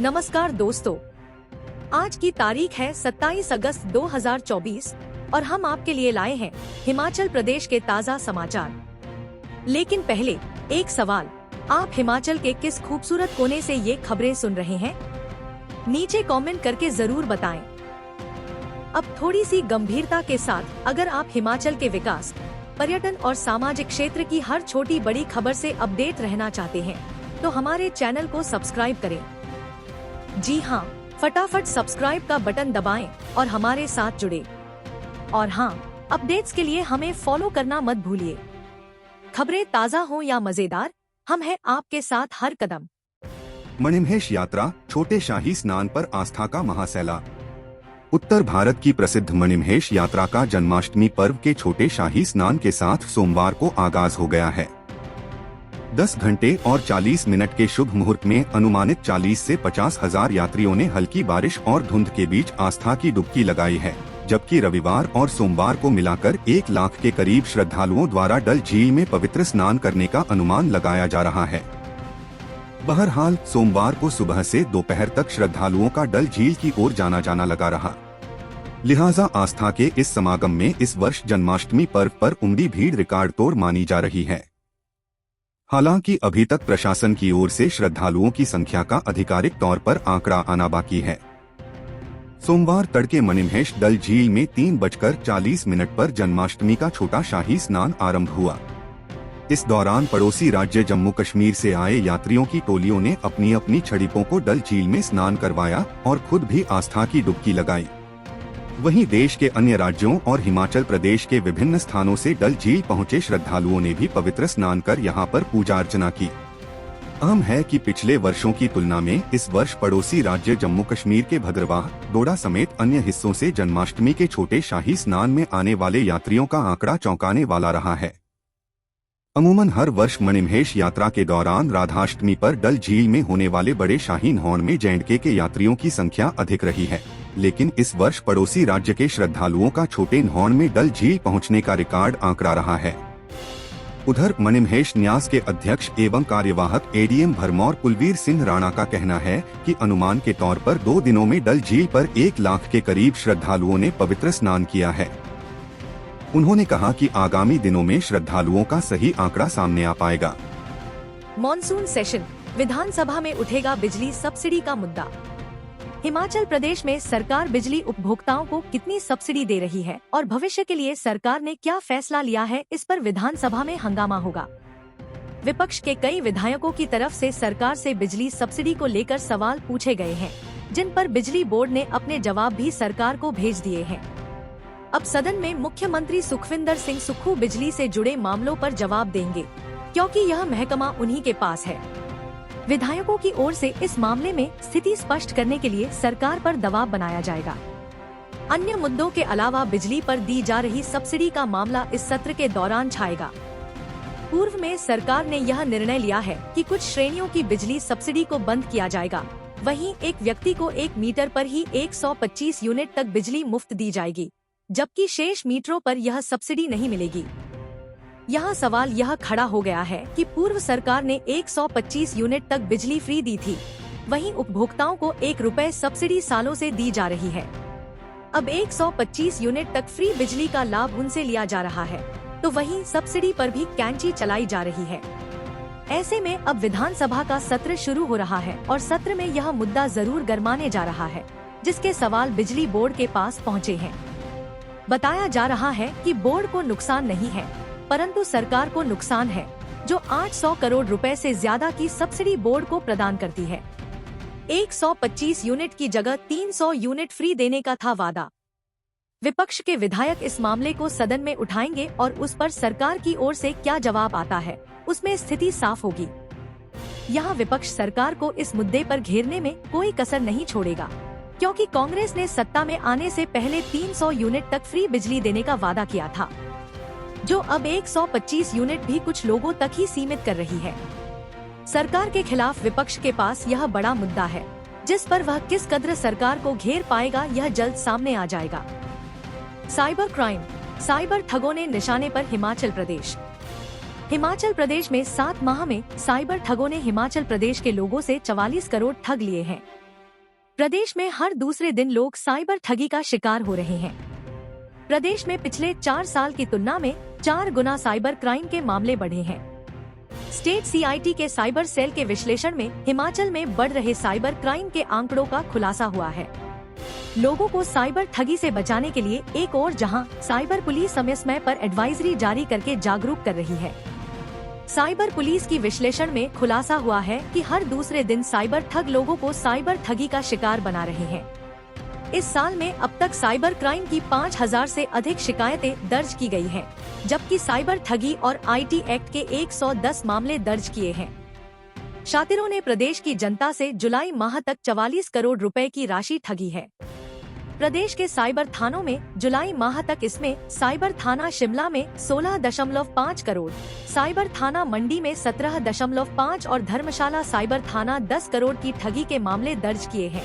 नमस्कार दोस्तों, आज की तारीख है 27 अगस्त 2024 और हम आपके लिए लाए हैं हिमाचल प्रदेश के ताज़ा समाचार। लेकिन पहले एक सवाल, आप हिमाचल के किस खूबसूरत कोने से ये खबरें सुन रहे हैं? नीचे कमेंट करके जरूर बताएं। अब थोड़ी सी गंभीरता के साथ अगर आप हिमाचल के विकास, पर्यटन और सामाजिक क्षेत्र की हर छोटी बड़ी खबर से अपडेट रहना चाहते हैं तो हमारे चैनल को सब्सक्राइब करें। जी हाँ, फटाफट सब्सक्राइब का बटन दबाएं और हमारे साथ जुड़े। और हाँ, अपडेट्स के लिए हमें फॉलो करना मत भूलिए। खबरें ताज़ा हो या मजेदार, हम हैं आपके साथ हर कदम। मणिमहेश यात्रा, छोटे शाही स्नान पर आस्था का महासैलाब। उत्तर भारत की प्रसिद्ध मणिमहेश यात्रा का जन्माष्टमी पर्व के छोटे शाही स्नान के साथ सोमवार को आगाज हो गया है। 10 घंटे और 40 मिनट के शुभ मुहूर्त में अनुमानित 40 से 50 हजार यात्रियों ने हल्की बारिश और धुंध के बीच आस्था की डुबकी लगाई है, जबकि रविवार और सोमवार को मिलाकर 1 लाख के करीब श्रद्धालुओं द्वारा डल झील में पवित्र स्नान करने का अनुमान लगाया जा रहा है। बहरहाल सोमवार को सुबह से दोपहर तक श्रद्धालुओं का डल झील की ओर जाना लगा रहा। लिहाजा आस्था के इस समागम में इस वर्ष जन्माष्टमी पर्व पर उमड़ी भीड़ रिकॉर्ड तोड़ मानी जा रही है। हालांकि अभी तक प्रशासन की ओर से श्रद्धालुओं की संख्या का आधिकारिक तौर पर आंकड़ा आना बाकी है। सोमवार तड़के मणिमहेश डल झील में 3:40 पर जन्माष्टमी का छोटा शाही स्नान आरंभ हुआ। इस दौरान पड़ोसी राज्य जम्मू कश्मीर से आए यात्रियों की टोलियों ने अपनी अपनी छड़िपों को डल झील में स्नान करवाया और खुद भी आस्था की डुबकी लगाई। वहीं देश के अन्य राज्यों और हिमाचल प्रदेश के विभिन्न स्थानों से डल झील पहुंचे श्रद्धालुओं ने भी पवित्र स्नान कर यहां पर पूजा अर्चना की। अहम है कि पिछले वर्षों की तुलना में इस वर्ष पड़ोसी राज्य जम्मू कश्मीर के भद्रवाह, डोडा समेत अन्य हिस्सों से जन्माष्टमी के छोटे शाही स्नान में आने वाले यात्रियों का आंकड़ा चौंकाने वाला रहा है। अमूमन हर वर्ष मणिमहेश यात्रा के दौरान राधाष्टमी पर डल झील में होने वाले बड़े शाही न्हौण में J&K के यात्रियों की संख्या अधिक रही है, लेकिन इस वर्ष पड़ोसी राज्य के श्रद्धालुओं का छोटे न्हौण में डल झील पहुंचने का रिकॉर्ड आंकड़ा रहा है। उधर मणिमहेश न्यास के अध्यक्ष एवं कार्यवाहक ADM भरमौर कुलवीर सिंह राणा का कहना है कि अनुमान के तौर पर 2 दिनों में डल झील पर 1 लाख के करीब श्रद्धालुओं ने पवित्र स्नान किया है। उन्होंने कहा कि आगामी दिनों में श्रद्धालुओं का सही आंकड़ा सामने आ पाएगा। मॉनसून सेशन, विधानसभा में उठेगा बिजली सब्सिडी का मुद्दा। हिमाचल प्रदेश में सरकार बिजली उपभोक्ताओं को कितनी सब्सिडी दे रही है और भविष्य के लिए सरकार ने क्या फैसला लिया है, इस पर विधानसभा में हंगामा होगा। विपक्ष के कई विधायकों की तरफ से सरकार से बिजली सब्सिडी को लेकर सवाल पूछे गए हैं, जिन पर बिजली बोर्ड ने अपने जवाब भी सरकार को भेज दिए हैं। अब सदन में मुख्यमंत्री सुखविंदर सिंह सुक्खू बिजली से जुड़े मामलों पर जवाब देंगे, क्योंकि यह महकमा उन्हीं के पास है। विधायकों की ओर से इस मामले में स्थिति स्पष्ट करने के लिए सरकार पर दबाव बनाया जाएगा। अन्य मुद्दों के अलावा बिजली पर दी जा रही सब्सिडी का मामला इस सत्र के दौरान छाएगा। पूर्व में सरकार ने यह निर्णय लिया है कि कुछ श्रेणियों की बिजली सब्सिडी को बंद किया जाएगा। वहीं एक व्यक्ति को 1 मीटर पर ही 125 यूनिट तक बिजली मुफ्त दी जाएगी, जबकि शेष मीटरों पर यह सब्सिडी नहीं मिलेगी। यहाँ सवाल यह खड़ा हो गया है कि पूर्व सरकार ने 125 यूनिट तक बिजली फ्री दी थी, वहीं उपभोक्ताओं को 1 रुपए सब्सिडी सालों से दी जा रही है। अब 125 यूनिट तक फ्री बिजली का लाभ उनसे लिया जा रहा है, तो वहीं सब्सिडी पर भी कैंची चलाई जा रही है। ऐसे में अब विधानसभा का सत्र शुरू हो रहा है और सत्र में यह मुद्दा जरूर गरमाने जा रहा है, जिसके सवाल बिजली बोर्ड के पास पहुँचे हैं। बताया जा रहा है कि बोर्ड को नुकसान नहीं है, परंतु सरकार को नुकसान है, जो 800 करोड़ रुपए से ज्यादा की सब्सिडी बोर्ड को प्रदान करती है। 125 यूनिट की जगह 300 यूनिट फ्री देने का था वादा। विपक्ष के विधायक इस मामले को सदन में उठाएंगे और उस पर सरकार की ओर से क्या जवाब आता है, उसमें स्थिति साफ होगी। यहाँ विपक्ष सरकार को इस मुद्दे पर घेरने में कोई कसर नहीं छोड़ेगा, क्योंकि कांग्रेस ने सत्ता में आने से पहले 300 यूनिट तक फ्री बिजली देने का वादा किया था, जो अब 125 यूनिट भी कुछ लोगों तक ही सीमित कर रही है। सरकार के खिलाफ विपक्ष के पास यह बड़ा मुद्दा है, जिस पर वह किस कदर सरकार को घेर पाएगा, यह जल्द सामने आ जाएगा। साइबर क्राइम, साइबर ठगों ने निशाने पर हिमाचल प्रदेश। हिमाचल प्रदेश में 7 माह में साइबर ठगों ने हिमाचल प्रदेश के लोगों से 44 करोड़ ठग लिए हैं। प्रदेश में हर दूसरे दिन लोग साइबर ठगी का शिकार हो रहे हैं। प्रदेश में पिछले 4 साल की तुलना में 4 गुना साइबर क्राइम के मामले बढ़े हैं। स्टेट CIT के साइबर सेल के विश्लेषण में हिमाचल में बढ़ रहे साइबर क्राइम के आंकड़ों का खुलासा हुआ है। लोगों को साइबर ठगी से बचाने के लिए एक और जहां साइबर पुलिस समय समय पर एडवाइजरी जारी करके जागरूक कर रही है। साइबर पुलिस की विश्लेषण में खुलासा हुआ है कि हर दूसरे दिन साइबर ठग लोगों को साइबर ठगी का शिकार बना रहे हैं। इस साल में अब तक साइबर क्राइम की 5000 से अधिक शिकायतें दर्ज की गई हैं, जबकि साइबर ठगी और IT एक्ट के 110 मामले दर्ज किए हैं। शातिरों ने प्रदेश की जनता से जुलाई माह तक 44 करोड़ रुपए की राशि ठगी है। प्रदेश के साइबर थानों में जुलाई माह तक इसमें साइबर थाना शिमला में 16.5 करोड़, साइबर थाना मंडी में 17.5 और धर्मशाला साइबर थाना 10 करोड़ की ठगी के मामले दर्ज किए हैं।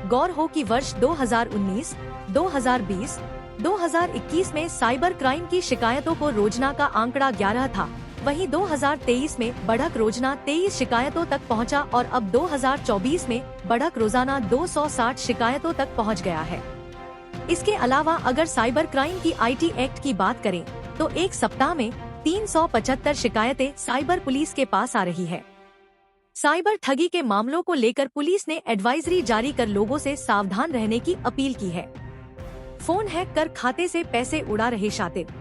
गौर हो कि वर्ष 2019, 2020, 2021 में साइबर क्राइम की शिकायतों को रोजना का आंकड़ा 11 था, वहीं 2023 में बढ़क रोजना 23 शिकायतों तक पहुंचा और अब 2024 में बढ़क रोजाना 260 शिकायतों तक पहुंच गया है। इसके अलावा अगर साइबर क्राइम की IT एक्ट की बात करें तो एक सप्ताह में 375 शिकायतें साइबर पुलिस के पास आ रही है। साइबर ठगी के मामलों को लेकर पुलिस ने एडवाइजरी जारी कर लोगों से सावधान रहने की अपील की है। फोन हैक कर खाते से पैसे उड़ा रहे शातिर।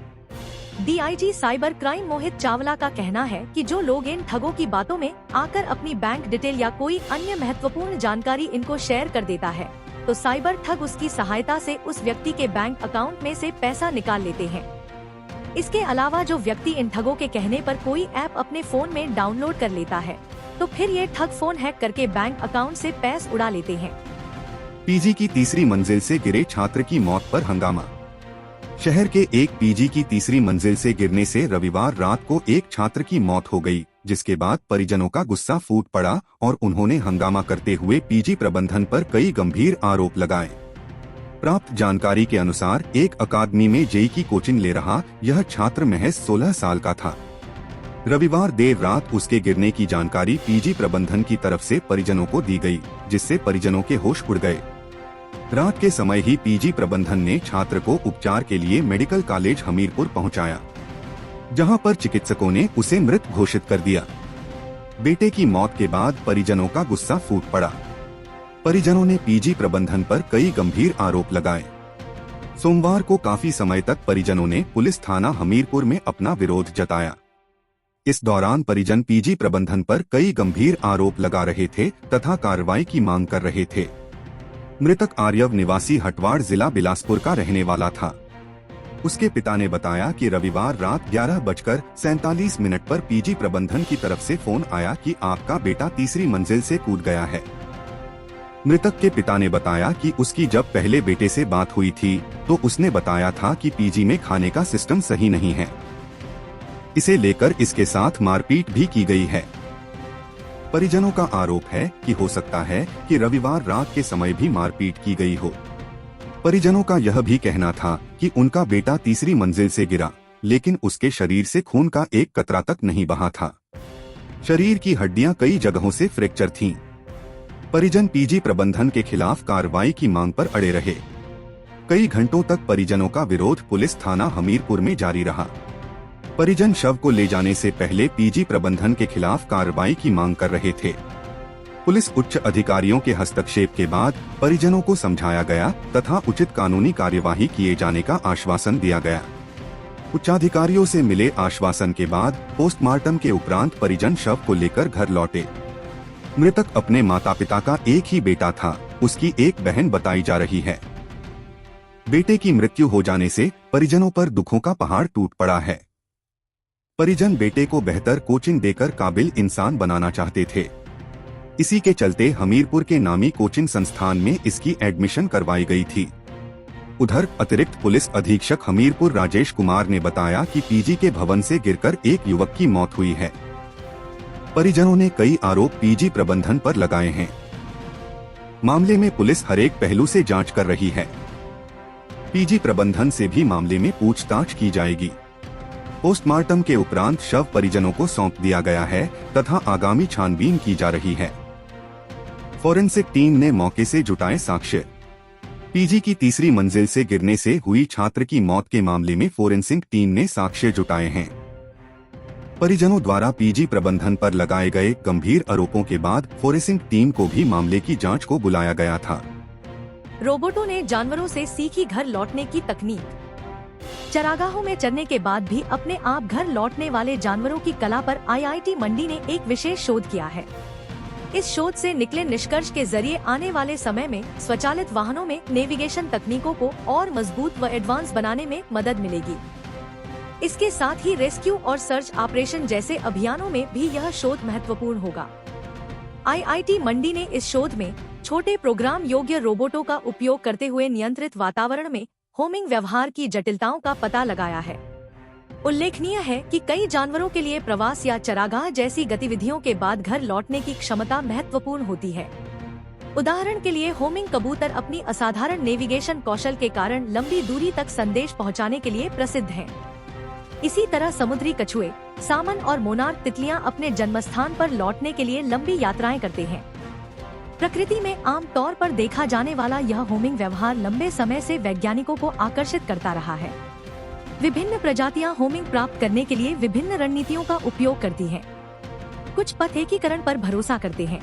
DIG cyber crime Mohit Chawla का कहना है कि जो लोग इन ठगों की बातों में आकर अपनी बैंक डिटेल या कोई अन्य महत्वपूर्ण जानकारी इनको शेयर कर देता है, तो साइबर ठग उसकी सहायता से उस व्यक्ति के बैंक अकाउंट में से पैसा निकाल लेते हैं। इसके अलावा जो व्यक्ति इन ठगों के कहने पर कोई ऐप अपने फोन में डाउनलोड कर लेता है, तो फिर ये ठग फोन हैक करके बैंक अकाउंट से पैसे उड़ा लेते हैं। PG की तीसरी मंजिल से गिरे छात्र की मौत पर हंगामा। शहर के एक PG की तीसरी मंजिल से गिरने से रविवार रात को एक छात्र की मौत हो गई, जिसके बाद परिजनों का गुस्सा फूट पड़ा और उन्होंने हंगामा करते हुए PG प्रबंधन पर कई गंभीर आरोप लगाए। प्राप्त जानकारी के अनुसार एक अकादमी में JEE की कोचिंग ले रहा यह छात्र महज 16 साल का था। रविवार देर रात उसके गिरने की जानकारी PG प्रबंधन की तरफ से परिजनों को दी गई, जिससे परिजनों के होश उड़ गए। रात के समय ही PG प्रबंधन ने छात्र को उपचार के लिए मेडिकल कॉलेज हमीरपुर पहुंचाया, जहां पर चिकित्सकों ने उसे मृत घोषित कर दिया। बेटे की मौत के बाद परिजनों का गुस्सा फूट पड़ा। परिजनों ने PG प्रबंधन पर कई गंभीर आरोप लगाए। सोमवार को काफी समय तक परिजनों ने पुलिस थाना हमीरपुर में अपना विरोध जताया। इस दौरान परिजन PG प्रबंधन पर कई गंभीर आरोप लगा रहे थे तथा कार्रवाई की मांग कर रहे थे। मृतक आर्यव निवासी हटवाड़ जिला बिलासपुर का रहने वाला था। उसके पिता ने बताया कि रविवार रात 11:47 पर PG प्रबंधन की तरफ से फोन आया कि आपका बेटा तीसरी मंजिल से कूद गया है। मृतक के पिता ने बताया कि उसकी जब पहले बेटे से बात हुई थी तो उसने बताया था कि PG में खाने का सिस्टम सही नहीं है। इसे लेकर इसके साथ मारपीट भी की गई है। परिजनों का आरोप है कि हो सकता है कि रविवार रात के समय भी मारपीट की गई हो। परिजनों का यह भी कहना था कि उनका बेटा तीसरी मंजिल से गिरा, लेकिन उसके शरीर से खून का एक कतरा तक नहीं बहा था। शरीर की हड्डियां कई जगहों से फ्रैक्चर थीं। परिजन PG प्रबंधन के खिलाफ कार्रवाई की मांग पर अड़े रहे। कई घंटों तक परिजनों का विरोध पुलिस थाना हमीरपुर में जारी रहा। परिजन शव को ले जाने से पहले PG प्रबंधन के खिलाफ कार्रवाई की मांग कर रहे थे। पुलिस उच्च अधिकारियों के हस्तक्षेप के बाद परिजनों को समझाया गया तथा उचित कानूनी कार्यवाही किए जाने का आश्वासन दिया गया। उच्चाधिकारियों से मिले आश्वासन के बाद पोस्टमार्टम के उपरांत परिजन शव को लेकर घर लौटे। मृतक अपने माता पिता का एक ही बेटा था, उसकी एक बहन बताई जा रही है। बेटे की मृत्यु हो जाने से परिजनों पर दुखों का पहाड़ टूट पड़ा है। परिजन बेटे को बेहतर कोचिंग देकर काबिल इंसान बनाना चाहते थे। इसी के चलते हमीरपुर के नामी कोचिंग संस्थान में इसकी एडमिशन करवाई गई थी। उधर अतिरिक्त पुलिस अधीक्षक हमीरपुर राजेश कुमार ने बताया कि PG के भवन से गिरकर एक युवक की मौत हुई है। परिजनों ने कई आरोप PG प्रबंधन पर लगाए हैं। मामले में पुलिस हर एक पहलू से जांच कर रही है। PG प्रबंधन से भी मामले में पूछताछ की जाएगी। पोस्टमार्टम के उपरांत शव परिजनों को सौंप दिया गया है तथा आगामी छानबीन की जा रही है। फोरेंसिक टीम ने मौके से जुटाए साक्ष्य। पीजी की तीसरी मंजिल से गिरने से हुई छात्र की मौत के मामले में फोरेंसिक टीम ने साक्ष्य जुटाए हैं। परिजनों द्वारा पीजी प्रबंधन पर लगाए गए गंभीर आरोपों के बाद फोरेंसिक टीम को भी मामले की जांच को बुलाया गया था। रोबोटों ने जानवरों से सीखी घर लौटने की तकनीक। चरागाहों में चरने के बाद भी अपने आप घर लौटने वाले जानवरों की कला पर आईआईटी मंडी ने एक विशेष शोध किया है। इस शोध से निकले निष्कर्ष के जरिए आने वाले समय में स्वचालित वाहनों में नेविगेशन तकनीकों को और मजबूत व एडवांस बनाने में मदद मिलेगी। इसके साथ ही रेस्क्यू और सर्च ऑपरेशन जैसे अभियानों में भी यह शोध महत्वपूर्ण होगा। आईआईटी मंडी ने इस शोध में छोटे प्रोग्राम योग्य रोबोटों का उपयोग करते हुए नियंत्रित वातावरण में होमिंग व्यवहार की जटिलताओं का पता लगाया है। उल्लेखनीय है कि कई जानवरों के लिए प्रवास या चरागाह जैसी गतिविधियों के बाद घर लौटने की क्षमता महत्वपूर्ण होती है। उदाहरण के लिए होमिंग कबूतर अपनी असाधारण नेविगेशन कौशल के कारण लंबी दूरी तक संदेश पहुंचाने के लिए प्रसिद्ध हैं। इसी तरह समुद्री कछुए, सामन और मोनार्क तितलियां अपने जन्मस्थान पर लौटने के लिए लंबी यात्राएं करते हैं। प्रकृति में आम तौर पर देखा जाने वाला यह होमिंग व्यवहार लंबे समय से वैज्ञानिकों को आकर्षित करता रहा है। विभिन्न प्रजातियां होमिंग प्राप्त करने के लिए विभिन्न रणनीतियों का उपयोग करती हैं। कुछ पथ एकीकरण पर भरोसा करते हैं,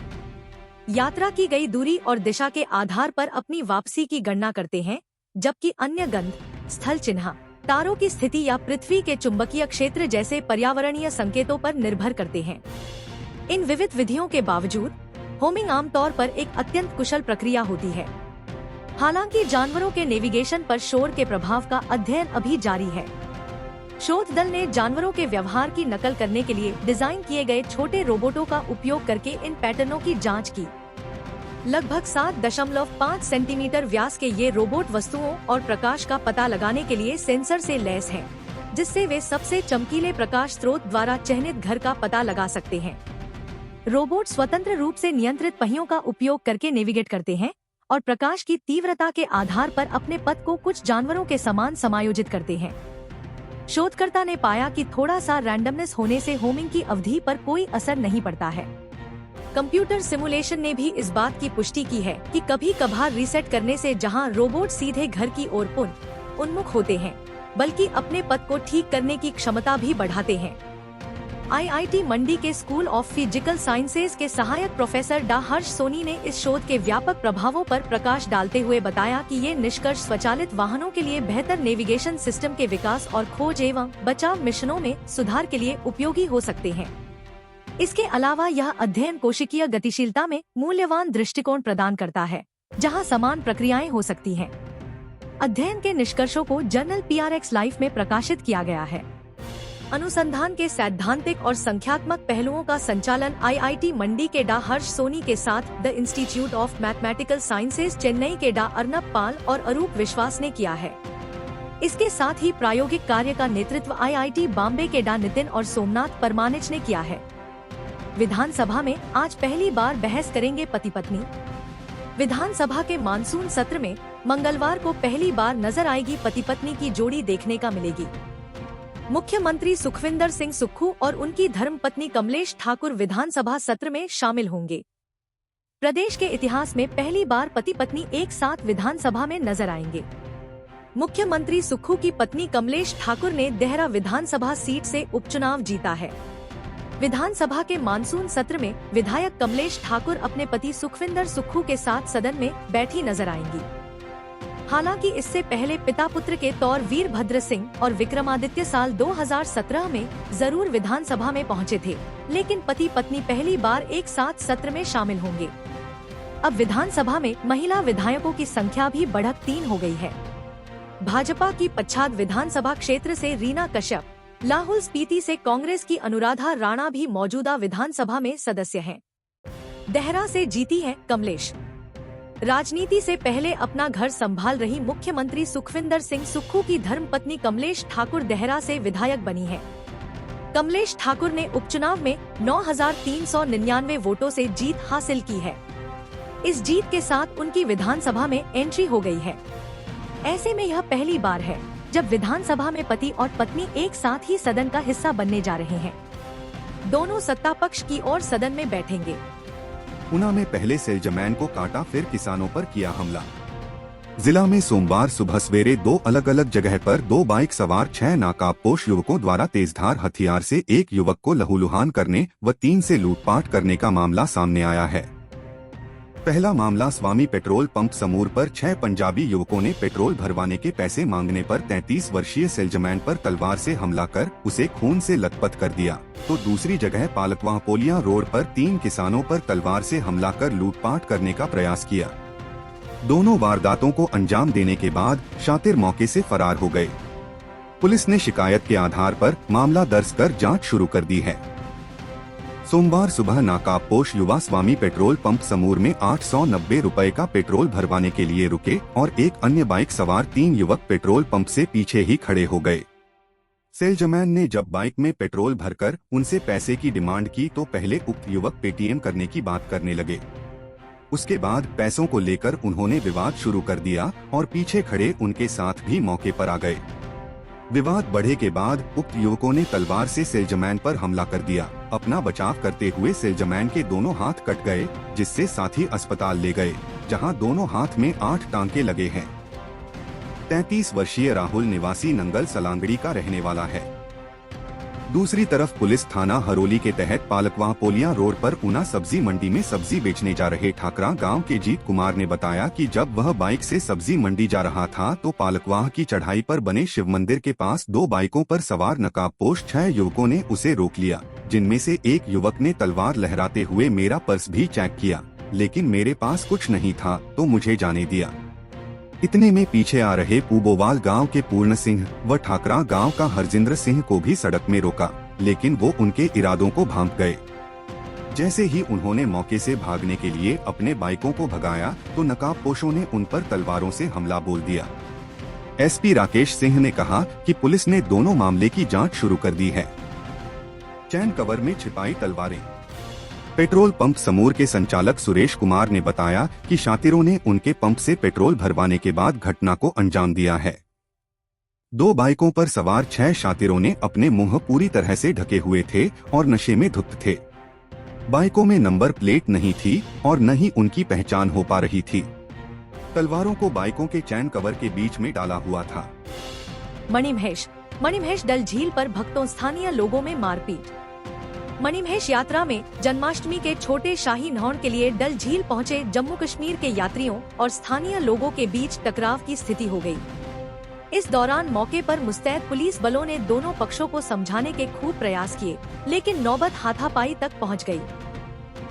यात्रा की गई दूरी और दिशा के आधार पर अपनी वापसी की गणना करते हैं, जबकि अन्य गंध, स्थल चिन्ह, तारों की स्थिति या पृथ्वी के चुंबकीय क्षेत्र जैसे पर्यावरणीय संकेतों पर निर्भर करते हैं। इन विविध विधियों के बावजूद होमिंग आमतौर पर एक अत्यंत कुशल प्रक्रिया होती है। हालांकि जानवरों के नेविगेशन पर शोर के प्रभाव का अध्ययन अभी जारी है। शोध दल ने जानवरों के व्यवहार की नकल करने के लिए डिजाइन किए गए छोटे रोबोटों का उपयोग करके इन पैटर्नों की जांच की। लगभग 7.5 सेंटीमीटर व्यास के ये रोबोट वस्तुओं और प्रकाश का पता लगाने के लिए सेंसर से लैस हैं, जिससे वे सबसे चमकीले प्रकाश स्रोत द्वारा चयनित घर का पता लगा सकते हैं। रोबोट स्वतंत्र रूप से नियंत्रित पहियों का उपयोग करके नेविगेट करते हैं और प्रकाश की तीव्रता के आधार पर अपने पथ को कुछ जानवरों के समान समायोजित करते हैं। शोधकर्ता ने पाया कि थोड़ा सा रैंडमनेस होने से होमिंग की अवधि पर कोई असर नहीं पड़ता है। कंप्यूटर सिमुलेशन ने भी इस बात की पुष्टि की है कि कभी कभार रीसेट करने से जहां रोबोट सीधे घर की ओर उन्मुख होते हैं, बल्कि अपने पथ को ठीक करने की क्षमता भी बढ़ाते हैं। आईआईटी मंडी के स्कूल ऑफ फिजिकल साइंसेज के सहायक प्रोफेसर डा हर्ष सोनी ने इस शोध के व्यापक प्रभावों पर प्रकाश डालते हुए बताया कि ये निष्कर्ष स्वचालित वाहनों के लिए बेहतर नेविगेशन सिस्टम के विकास और खोज एवं बचाव मिशनों में सुधार के लिए उपयोगी हो सकते हैं। इसके अलावा यह अध्ययन कोशिकीय गतिशीलता में मूल्यवान दृष्टिकोण प्रदान करता है, जहां समान प्रक्रियाएं हो सकती हैं। अध्ययन के निष्कर्षों को जर्नल PRX लाइफ में प्रकाशित किया गया है। अनुसंधान के सैद्धांतिक और संख्यात्मक पहलुओं का संचालन आईआईटी मंडी के डा हर्ष सोनी के साथ the institute of mathematical sciences Chennai के डा अर्नब पाल और अरूप विश्वास ने किया है। इसके साथ ही प्रायोगिक कार्य का नेतृत्व आईआईटी बॉम्बे के डा नितिन और सोमनाथ परमानिच ने किया है। विधानसभा में आज पहली बार बहस करेंगे पति पत्नी। विधानसभा के मानसून सत्र में मंगलवार को पहली बार नजर आएगी पति पत्नी की जोड़ी देखने का मिलेगी। मुख्यमंत्री सुखविंदर सिंह सुक्खू और उनकी धर्मपत्नी कमलेश ठाकुर विधानसभा सत्र में शामिल होंगे। प्रदेश के इतिहास में पहली बार पति पत्नी एक साथ विधानसभा में नजर आएंगे। मुख्यमंत्री सुक्खू की पत्नी कमलेश ठाकुर ने देहरा विधानसभा सीट से उपचुनाव जीता है। विधानसभा के मानसून सत्र में विधायक कमलेश ठाकुर अपने पति सुखविंदर सुक्खू के साथ सदन में बैठी नजर आएंगी। हालांकि इससे पहले पिता पुत्र के तौर वीरभद्र सिंह और विक्रमादित्य साल 2017 में जरूर विधानसभा में पहुंचे थे, लेकिन पति पत्नी पहली बार एक साथ सत्र में शामिल होंगे। अब विधानसभा में महिला विधायकों की संख्या भी बढ़कर 3 हो गई है। भाजपा की पच्छाद विधानसभा क्षेत्र से रीना कश्यप, लाहौल स्पीति से कांग्रेस की अनुराधा राणा भी मौजूदा विधानसभा में सदस्य हैं। देहरा से जीती है कमलेश। राजनीति से पहले अपना घर संभाल रही मुख्यमंत्री सुखविंदर सिंह सुक्खू की धर्मपत्नी कमलेश ठाकुर देहरा से विधायक बनी है। कमलेश ठाकुर ने उपचुनाव में 9,399 वोटों से जीत हासिल की है। इस जीत के साथ उनकी विधानसभा में एंट्री हो गई है। ऐसे में यह पहली बार है जब विधानसभा में पति और पत्नी एक साथ ही सदन का हिस्सा बनने जा रहे हैं। दोनों सत्ता पक्ष की ओर सदन में बैठेंगे। ऊना में पहले सेल्समैन को काटा, फिर किसानों पर किया हमला। जिला में सोमवार सुबह सवेरे दो अलग अलग जगह पर दो बाइक सवार 6 नकाबपोश युवकों द्वारा तेजधार हथियार से एक युवक को लहूलुहान करने व 3 से लूटपाट करने का मामला सामने आया है। पहला मामला स्वामी पेट्रोल पंप समूर पर 6 पंजाबी युवकों ने पेट्रोल भरवाने के पैसे मांगने पर 33 वर्षीय सेल्समैन पर तलवार से हमला कर उसे खून से लथपथ कर दिया, तो दूसरी जगह पालकवाह पोलिया रोड पर 3 किसानों पर तलवार से हमला कर लूटपाट करने का प्रयास किया। दोनों वारदातों को अंजाम देने के बाद शातिर मौके से फरार हो गए। पुलिस ने शिकायत के आधार पर मामला दर्ज कर जांच शुरू कर दी है। सोमवार सुबह नकाबपोश युवा स्वामी पेट्रोल पंप समूर में 890 रुपए का पेट्रोल भरवाने के लिए रुके और एक अन्य बाइक सवार 3 युवक पेट्रोल पंप से पीछे ही खड़े हो गए। सेल्समैन ने जब बाइक में पेट्रोल भरकर उनसे पैसे की डिमांड की तो पहले उक्त युवक पेटीएम करने की बात करने लगे। उसके बाद पैसों को लेकर उन्होंने विवाद शुरू कर दिया और पीछे खड़े उनके साथ भी मौके पर आ गए। विवाद बढ़े के बाद उक्त युवकों ने तलवार से सेल्समैन पर हमला कर दिया। अपना बचाव करते हुए सेल्समैन के दोनों हाथ कट गए, जिससे साथी अस्पताल ले गए, जहां दोनों हाथ में 8 टांके लगे हैं। 33 वर्षीय राहुल निवासी नंगल सलांगड़ी का रहने वाला है। दूसरी तरफ पुलिस थाना हरोली के तहत पालकवाह पोलिया रोड पर ऊना सब्जी मंडी में सब्जी बेचने जा रहे ठाकरा गांव के जीत कुमार ने बताया कि जब वह बाइक से सब्जी मंडी जा रहा था तो पालकवाह की चढ़ाई पर बने शिव मंदिर के पास 2 बाइकों पर सवार नकाबपोश 6 युवकों ने उसे रोक लिया, जिनमें से एक युवक ने तलवार लहराते हुए मेरा पर्स भी चेक किया, लेकिन मेरे पास कुछ नहीं था तो मुझे जाने दिया। इतने में पीछे आ रहे पूबोवाल गांव के पूर्ण सिंह व ठाकरा गांव का हरजिंद्र सिंह को भी सड़क में रोका, लेकिन वो उनके इरादों को भांप गए। जैसे ही उन्होंने मौके से भागने के लिए अपने बाइकों को भगाया तो नकाबपोशों ने उन पर तलवारों से हमला बोल दिया। एसपी राकेश सिंह ने कहा कि पुलिस ने दोनों मामले की जांच शुरू कर दी है। चैन कवर में छिपाई तलवारें। पेट्रोल पंप समूर के संचालक सुरेश कुमार ने बताया कि शातिरों ने उनके पंप से पेट्रोल भरवाने के बाद घटना को अंजाम दिया है। 2 बाइकों पर सवार 6 शातिरों ने अपने मुंह पूरी तरह से ढके हुए थे और नशे में धुत थे। बाइकों में नंबर प्लेट नहीं थी और न ही उनकी पहचान हो पा रही थी। तलवारों को बाइकों के चैन कवर के बीच में डाला हुआ था। मणिमहेश डल झील पर भक्तों स्थानीय लोगों में मारपीट। मणिमहेश यात्रा में जन्माष्टमी के छोटे शाही नहान के लिए डल झील पहुंचे जम्मू कश्मीर के यात्रियों और स्थानीय लोगों के बीच टकराव की स्थिति हो गई। इस दौरान मौके पर मुस्तैद पुलिस बलों ने दोनों पक्षों को समझाने के खूब प्रयास किए, लेकिन नौबत हाथापाई तक पहुंच गई।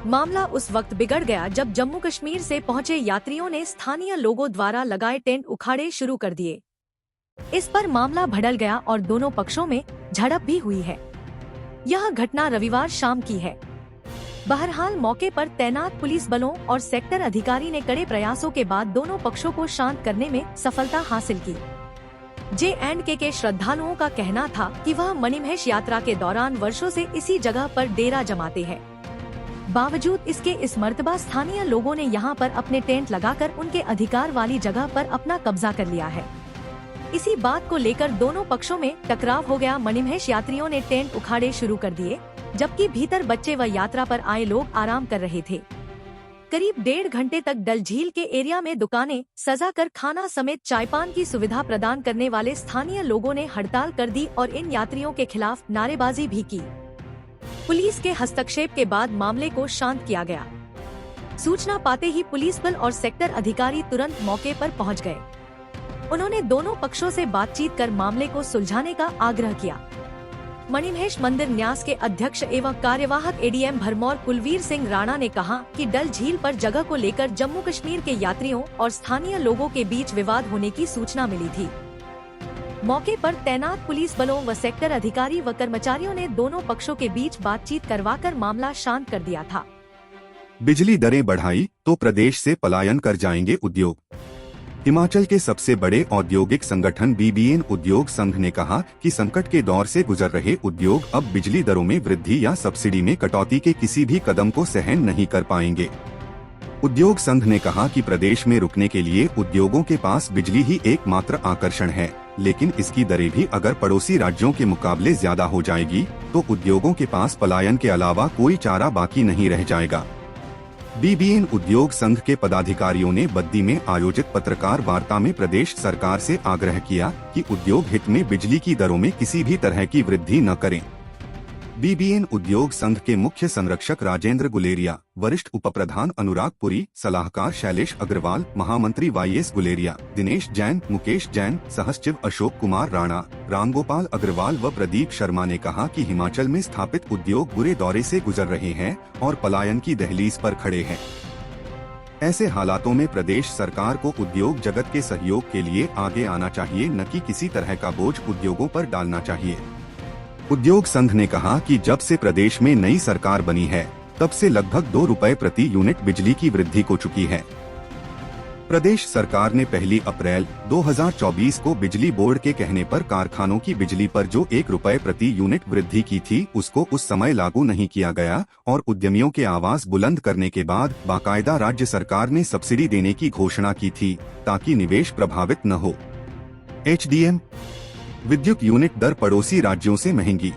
मामला उस वक्त बिगड़ गया जब जम्मू कश्मीर से पहुंचे यात्रियों ने स्थानीय लोगों द्वारा लगाए टेंट उखाड़े शुरू कर दिए। इस पर मामला भड़क गया और दोनों पक्षों में झड़प भी हुई है। यह घटना रविवार शाम की है। बहरहाल मौके पर तैनात पुलिस बलों और सेक्टर अधिकारी ने कड़े प्रयासों के बाद दोनों पक्षों को शांत करने में सफलता हासिल की। J&K के श्रद्धालुओं का कहना था कि वह मणिमहेश यात्रा के दौरान वर्षों से इसी जगह पर डेरा जमाते हैं। बावजूद इसके इस मर्तबा स्थानीय लोगों ने यहां पर अपने टेंट लगाकर उनके अधिकार वाली जगह पर अपना कब्जा कर लिया है। इसी बात को लेकर दोनों पक्षों में टकराव हो गया। मणिमहेश यात्रियों ने टेंट उखाड़े शुरू कर दिए, जबकि भीतर बच्चे व यात्रा पर आए लोग आराम कर रहे थे। करीब 1.5 घंटे तक डल झील के एरिया में दुकानें सजा कर खाना समेत चायपान की सुविधा प्रदान करने वाले स्थानीय लोगों ने हड़ताल कर दी और इन यात्रियों के खिलाफ नारेबाजी भी की। पुलिस के हस्तक्षेप के बाद मामले को शांत किया गया। सूचना पाते ही पुलिस बल और सेक्टर अधिकारी तुरंत मौके पर पहुंच गए। उन्होंने दोनों पक्षों से बातचीत कर मामले को सुलझाने का आग्रह किया। मणिमहेश मंदिर न्यास के अध्यक्ष एवं कार्यवाहक ADM भरमौर कुलवीर सिंह राणा ने कहा कि डल झील पर जगह को लेकर जम्मू कश्मीर के यात्रियों और स्थानीय लोगों के बीच विवाद होने की सूचना मिली थी। मौके पर तैनात पुलिस बलों व सेक्टर अधिकारी व कर्मचारियों ने दोनों पक्षों के बीच बातचीत करवाकर मामला शांत कर दिया था। बिजली दरें बढ़ाई तो प्रदेश से पलायन कर जाएंगे उद्योग। हिमाचल के सबसे बड़े औद्योगिक संगठन BBN उद्योग संघ ने कहा कि संकट के दौर से गुजर रहे उद्योग अब बिजली दरों में वृद्धि या सब्सिडी में कटौती के किसी भी कदम को सहन नहीं कर पाएंगे। उद्योग संघ ने कहा कि प्रदेश में रुकने के लिए उद्योगों के पास बिजली ही एकमात्र आकर्षण है, लेकिन इसकी दरें भी अगर पड़ोसी राज्यों के मुकाबले ज्यादा हो जाएगी तो उद्योगों के पास पलायन के अलावा कोई चारा बाकी नहीं रह जाएगा। बीबीएन उद्योग संघ के पदाधिकारियों ने बद्दी में आयोजित पत्रकार वार्ता में प्रदेश सरकार से आग्रह किया कि उद्योग हित में बिजली की दरों में किसी भी तरह की वृद्धि न करें। बीबीएन उद्योग संघ के मुख्य संरक्षक राजेंद्र गुलेरिया, वरिष्ठ उपप्रधान अनुराग पुरी, सलाहकार शैलेश अग्रवाल, महामंत्री वाईएस गुलेरिया, दिनेश जैन, मुकेश जैन, सहसचिव अशोक कुमार राणा, रामगोपाल अग्रवाल व प्रदीप शर्मा ने कहा कि हिमाचल में स्थापित उद्योग बुरे दौरे से गुजर रहे हैं और पलायन की दहलीज पर खड़े हैं। ऐसे हालातों में प्रदेश सरकार को उद्योग जगत के सहयोग के लिए आगे आना चाहिए, न कि किसी तरह का बोझ उद्योगों पर डालना चाहिए। उद्योग संघ ने कहा कि जब से प्रदेश में नई सरकार बनी है तब से लगभग 2 रुपए प्रति यूनिट बिजली की वृद्धि हो चुकी है। प्रदेश सरकार ने 1 अप्रैल 2024 को बिजली बोर्ड के कहने पर कारखानों की बिजली पर जो 1 रुपए प्रति यूनिट वृद्धि की थी उसको उस समय लागू नहीं किया गया और उद्यमियों के आवाज बुलंद करने के बाद बाकायदा राज्य सरकार ने सब्सिडी देने की घोषणा की थी ताकि निवेश प्रभावित न हो। एचडीएम विद्युत यूनिट दर पड़ोसी राज्यों से महंगी।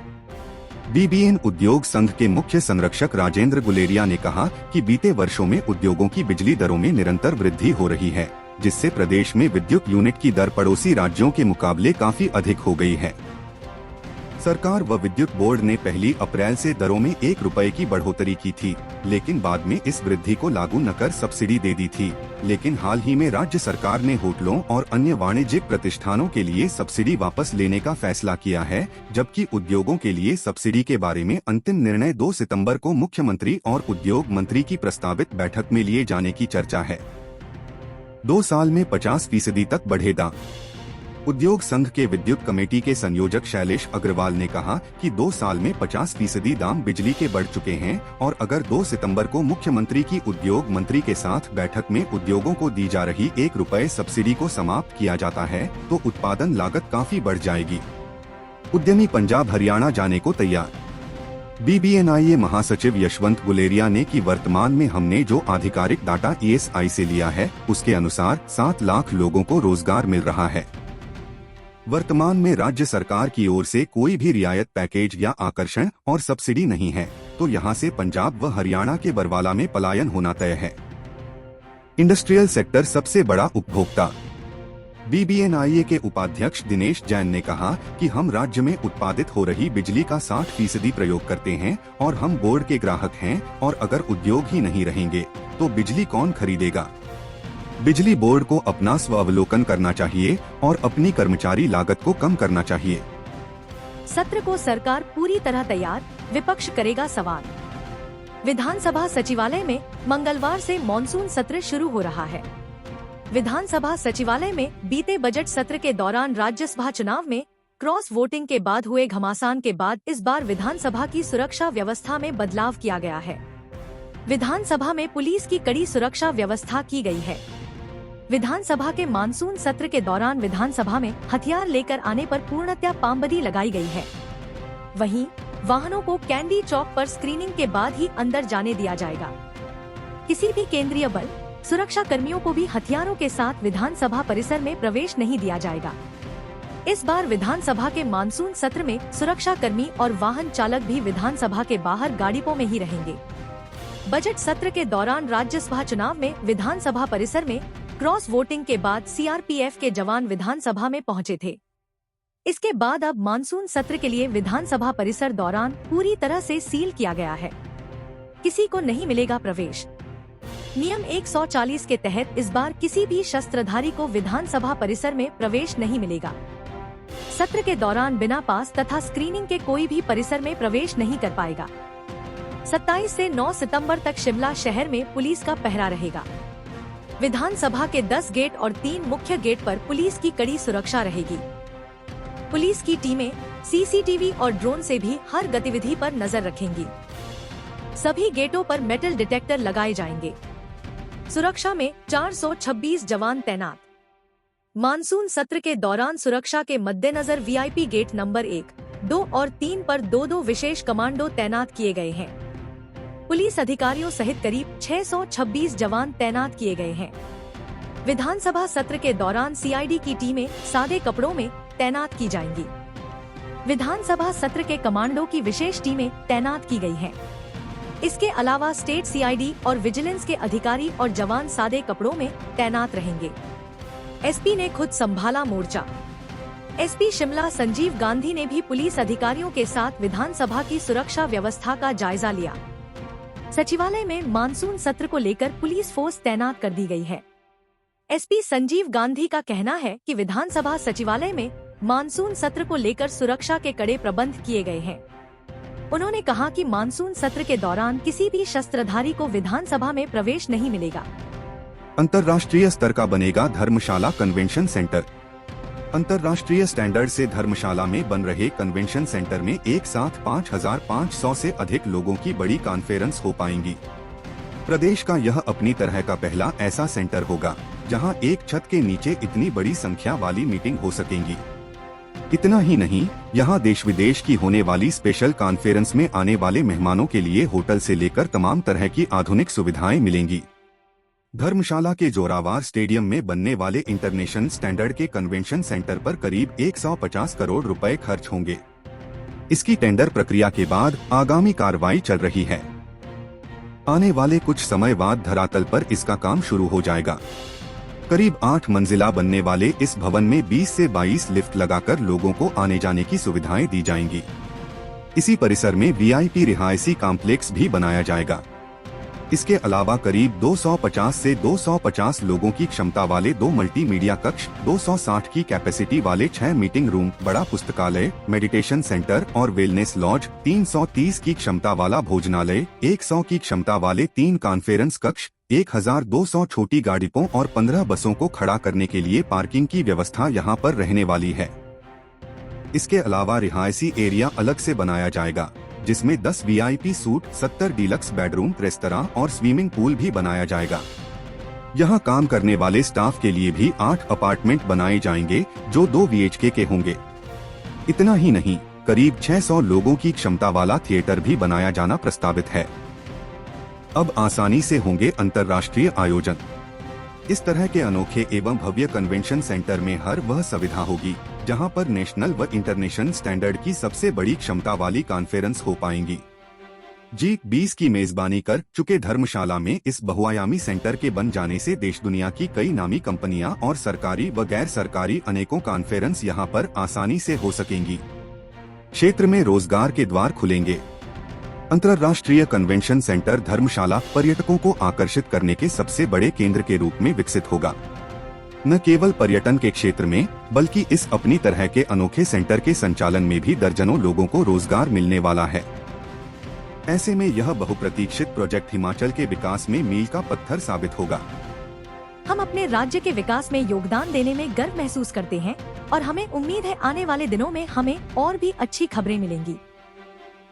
बीबीएन उद्योग संघ के मुख्य संरक्षक राजेंद्र गुलेरिया ने कहा कि बीते वर्षों में उद्योगों की बिजली दरों में निरंतर वृद्धि हो रही है, जिससे प्रदेश में विद्युत यूनिट की दर पड़ोसी राज्यों के मुकाबले काफी अधिक हो गई है। सरकार व विद्युत बोर्ड ने 1 अप्रैल से दरों में 1 रुपए की बढ़ोतरी की थी, लेकिन बाद में इस वृद्धि को लागू न कर सब्सिडी दे दी थी। लेकिन हाल ही में राज्य सरकार ने होटलों और अन्य वाणिज्यिक प्रतिष्ठानों के लिए सब्सिडी वापस लेने का फैसला किया है, जबकि उद्योगों के लिए सब्सिडी के बारे में अंतिम निर्णय 2 सितंबर को मुख्यमंत्री और उद्योग मंत्री की प्रस्तावित बैठक में लिए जाने की चर्चा है। 2 साल में 50% तक बढ़ेगा। उद्योग संघ के विद्युत कमेटी के संयोजक शैलेश अग्रवाल ने कहा कि 2 साल में 50% दाम बिजली के बढ़ चुके हैं और अगर 2 सितंबर को मुख्यमंत्री की उद्योग मंत्री के साथ बैठक में उद्योगों को दी जा रही 1 रुपए सब्सिडी को समाप्त किया जाता है तो उत्पादन लागत काफी बढ़ जाएगी। उद्यमी पंजाब हरियाणा जाने को तैयार। बीबीएनआईए महासचिव यशवंत गुलेरिया ने कि वर्तमान में हमने जो आधिकारिक डाटा ESI से लिया है उसके अनुसार 7 लाख लोगों को रोजगार मिल रहा है। वर्तमान में राज्य सरकार की ओर से कोई भी रियायत पैकेज या आकर्षण और सब्सिडी नहीं है, तो यहां से पंजाब व हरियाणा के बरवाला में पलायन होना तय है। इंडस्ट्रियल सेक्टर सबसे बड़ा उपभोक्ता। बीबीएनआईए के उपाध्यक्ष दिनेश जैन ने कहा कि हम राज्य में उत्पादित हो रही बिजली का 60% प्रयोग करते हैं और हम बोर्ड के ग्राहक हैं और अगर उद्योग ही नहीं रहेंगे तो बिजली कौन खरीदेगा। बिजली बोर्ड को अपना स्वावलोकन करना चाहिए और अपनी कर्मचारी लागत को कम करना चाहिए। सत्र को सरकार पूरी तरह तैयार, विपक्ष करेगा सवाल। विधानसभा सचिवालय में मंगलवार से मॉनसून सत्र शुरू हो रहा है। विधानसभा सचिवालय में बीते बजट सत्र के दौरान राज्यसभा चुनाव में क्रॉस वोटिंग के बाद हुए घमासान के बाद इस बार विधानसभा की सुरक्षा व्यवस्था में बदलाव किया गया है। विधानसभा में पुलिस की कड़ी सुरक्षा व्यवस्था की गई है। विधानसभा के मानसून सत्र के दौरान विधानसभा में हथियार लेकर आने पर पूर्णतः पाबंदी लगाई गई है। वहीं वाहनों को कैंडी चौक पर स्क्रीनिंग के बाद ही अंदर जाने दिया जाएगा। किसी भी केंद्रीय बल, सुरक्षा कर्मियों को भी हथियारों के साथ विधानसभा परिसर में प्रवेश नहीं दिया जाएगा। इस बार विधानसभा के मानसून सत्र में सुरक्षा कर्मी और वाहन चालक भी विधानसभा के बाहर गाड़ियों में ही रहेंगे। बजट सत्र के दौरान राज्यसभा चुनाव में विधानसभा परिसर में क्रॉस वोटिंग के बाद सीआरपीएफ के जवान विधानसभा में पहुंचे थे। इसके बाद अब मानसून सत्र के लिए विधानसभा परिसर दौरान पूरी तरह से सील किया गया है। किसी को नहीं मिलेगा प्रवेश। नियम 140 के तहत इस बार किसी भी शस्त्रधारी को विधानसभा परिसर में प्रवेश नहीं मिलेगा। सत्र के दौरान बिना पास तथा स्क्रीनिंग के कोई भी परिसर में प्रवेश नहीं कर पाएगा। 27 से 9 सितंबर तक शिमला शहर में पुलिस का पहरा रहेगा। विधानसभा के 10 गेट और 3 मुख्य गेट पर पुलिस की कड़ी सुरक्षा रहेगी। पुलिस की टीमें सीसीटीवी और ड्रोन से भी हर गतिविधि पर नजर रखेंगी। सभी गेटों पर मेटल डिटेक्टर लगाए जाएंगे। सुरक्षा में 426 जवान तैनात। मानसून सत्र के दौरान सुरक्षा के मद्देनजर वीआईपी गेट नंबर 1, 2 और 3 पर 2 विशेष कमांडो तैनात किए गए हैं। पुलिस अधिकारियों सहित करीब 626 जवान तैनात किए गए हैं। विधानसभा सत्र के दौरान सीआईडी की टीमें सादे कपड़ों में तैनात की जाएंगी। विधानसभा सत्र के कमांडो की विशेष टीमें तैनात की गई हैं। इसके अलावा स्टेट सीआईडी और विजिलेंस के अधिकारी और जवान सादे कपड़ों में तैनात रहेंगे। एसपी ने खुद संभाला मोर्चा। एसपी शिमला संजीव गांधी ने भी पुलिस अधिकारियों के साथ विधानसभा की सुरक्षा व्यवस्था का जायजा लिया। सचिवालय में मानसून सत्र को लेकर पुलिस फोर्स तैनात कर दी गई है। एसपी संजीव गांधी का कहना है कि विधानसभा सचिवालय में मानसून सत्र को लेकर सुरक्षा के कड़े प्रबंध किए गए हैं। उन्होंने कहा कि मानसून सत्र के दौरान किसी भी शस्त्रधारी को विधानसभा में प्रवेश नहीं मिलेगा। अंतर्राष्ट्रीय स्तर का बनेगा धर्मशाला कन्वेंशन सेंटर। अंतर्राष्ट्रीय स्टैंडर्ड से धर्मशाला में बन रहे कन्वेंशन सेंटर में एक साथ 5,500 से अधिक लोगों की बड़ी कॉन्फ्रेंस हो पाएंगी। प्रदेश का यह अपनी तरह का पहला ऐसा सेंटर होगा जहां एक छत के नीचे इतनी बड़ी संख्या वाली मीटिंग हो सकेंगी। इतना ही नहीं, यहां देश विदेश की होने वाली स्पेशल कॉन्फ्रेंस में आने वाले मेहमानों के लिए होटल से लेकर तमाम तरह की आधुनिक सुविधाएं मिलेंगी। धर्मशाला के जोरावर स्टेडियम में बनने वाले इंटरनेशनल स्टैंडर्ड के कन्वेंशन सेंटर पर करीब 150 करोड़ रुपए खर्च होंगे। इसकी टेंडर प्रक्रिया के बाद आगामी कार्रवाई चल रही है। आने वाले कुछ समय बाद धरातल पर इसका काम शुरू हो जाएगा। करीब 8 मंजिला बनने वाले इस भवन में 20 से 22 लिफ्ट लगाकर लोगों को आने जाने की सुविधाएं दी जाएंगी। इसी परिसर में वीआईपी रिहायशी कॉम्प्लेक्स भी बनाया जाएगा। इसके अलावा करीब 250 से 250 लोगों की क्षमता वाले 2 मल्टीमीडिया कक्ष, 260 की कैपेसिटी वाले 6 मीटिंग रूम, बड़ा पुस्तकालय, मेडिटेशन सेंटर और वेलनेस लॉज, 330 की क्षमता वाला भोजनालय, 100 की क्षमता वाले 3 कॉन्फ्रेंस कक्ष, 1200 छोटी गाड़ियों और 15 बसों को खड़ा करने के लिए पार्किंग की व्यवस्था यहां पर रहने वाली है। इसके अलावा रिहायशी एरिया अलग से बनाया जाएगा, जिसमें 10 VIP suit, 70 deluxe bedroom, restaurant और स्विमिंग पूल भी बनाया जाएगा। यहां काम करने वाले स्टाफ के लिए भी 8 अपार्टमेंट बनाए जाएंगे जो 2 बीएचके के होंगे। इतना ही नहीं, करीब 600 लोगों की क्षमता वाला थिएटर भी बनाया जाना प्रस्तावित है। अब आसानी से होंगे अंतर्राष्ट्रीय आयोजन। इस तरह के अनोखे एवं भव्य कन्वेंशन सेंटर में हर वह सुविधा होगी जहां पर नेशनल व इंटरनेशनल स्टैंडर्ड की सबसे बड़ी क्षमता वाली कॉन्फ्रेंस हो पाएंगी। G20 की मेजबानी कर चुके धर्मशाला में इस बहुआयामी सेंटर के बन जाने से देश दुनिया की कई नामी कंपनियां और सरकारी व गैर सरकारी अनेकों कॉन्फ्रेंस यहां पर आसानी से हो सकेंगी। क्षेत्र में रोजगार के द्वार खुलेंगे। अंतर्राष्ट्रीय कन्वेंशन सेंटर धर्मशाला पर्यटकों को आकर्षित करने के सबसे बड़े केंद्र के रूप में विकसित होगा। न केवल पर्यटन के क्षेत्र में, बल्कि इस अपनी तरह के अनोखे सेंटर के संचालन में भी दर्जनों लोगों को रोजगार मिलने वाला है। ऐसे में यह बहुप्रतीक्षित प्रोजेक्ट हिमाचल के विकास में मील का पत्थर साबित होगा। हम अपने राज्य के विकास में योगदान देने में गर्व महसूस करते हैं और हमें उम्मीद है आने वाले दिनों में हमें और भी अच्छी खबरें मिलेंगी।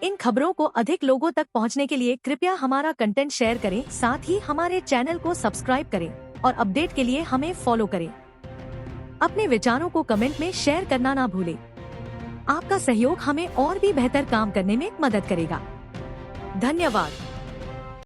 इन खबरों को अधिक लोगों तक पहुंचने के लिए कृपया हमारा कंटेंट शेयर करें, साथ ही हमारे चैनल को सब्सक्राइब करें और अपडेट के लिए हमें फॉलो करें। अपने विचारों को कमेंट में शेयर करना ना भूलें। आपका सहयोग हमें और भी बेहतर काम करने में मदद करेगा। धन्यवाद।